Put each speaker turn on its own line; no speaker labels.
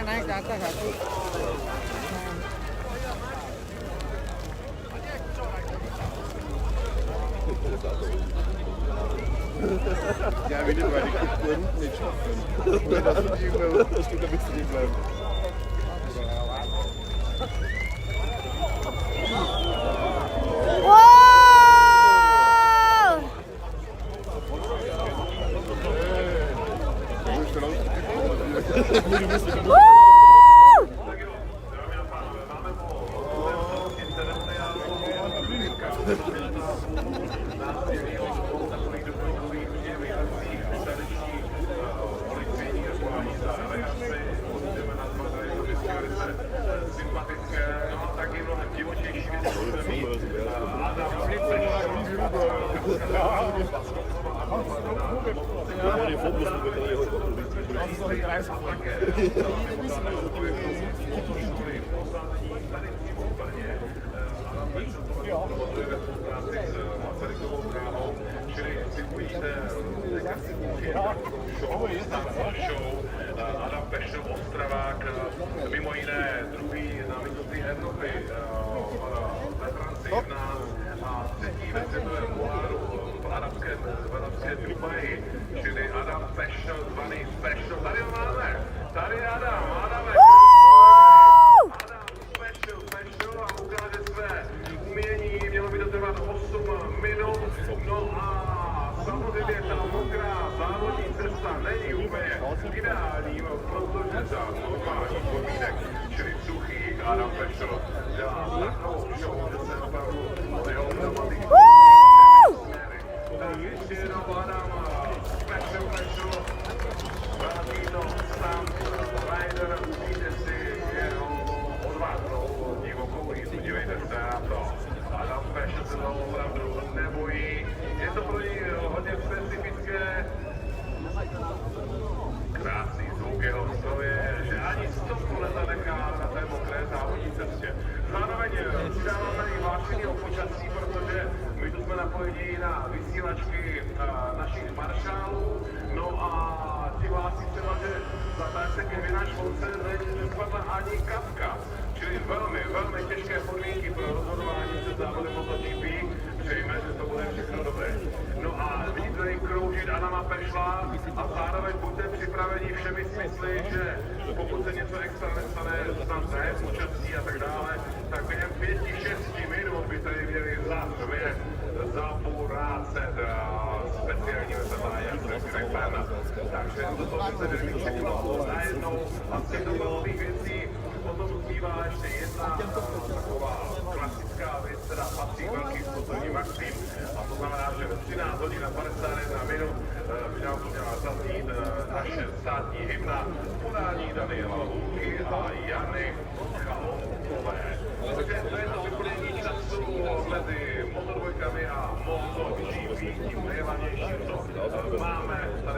naik ke atas satu.
Ja, weet je waar ik het gewoon niet schaffen. Maar dat is niet wel, dat is een beetje niet blijven.
Adam Pešl, Ostravák, mimo jiné druhý na mistrovství Evropy ve Francii a třetí ve světovém poháru v arabském Dubaji, čili Adam Pešl, zvaný Pešl. Tady ho máme, tady je Adam Pešl a ukáže své umění, mělo by to trvat 8 minut, no a samozřejmě ta mokrá závodní cesta není úplně ideální, protože za normálních podmínek, čili suchý Adam Pešl dělá takovou show, že se opravdu neohromadých směry. Tak ještě jenom Adam Pešl, velký to sám rider, vidíte si jeho odvážnou divokou jízdu, dívejte se na to. Adam Pešl se toho opravdu nebojí. Je to pro něj hodně specifické. Krásný zvuk jeho stroje, že ani stopku nezanechá na té mokré závodní cestě. Zároveň přidáváme i hlášení o počasí, protože my tu jsme napojeni na vysílačky našich maršálů. No a ti hlásí třeba, že za táce Kevina Šolce nespadla ani kapka. Čili velmi, velmi těžké podmínky pro rozhodování před závodem MotoGP. Přejme, že to bude všechno dobré. No a vidíte tady kroužit Adama Pešla a zároveň buďte připraveni všemi smysly, že pokud se něco extra nestane, snad ne, počasí a tak dále, tak během 5-6 minut by tady měli zapůrácet speciální letadla, jak se řekne. Takže to se nevím, najednou a z těchto nových věcí potom zbývá ještě jedna taková klasická věc, která patří velký sportovní maxim. A to znamená, že ve 13 hodin a 51 minut by nám to měla zaznít naše státní hymna v podání Daniela Hůlky a Jany Chaloupové. Takže to je to vyplnění času mezi Moto2 a MotoGP, tím nejhlavnějším, co máme tady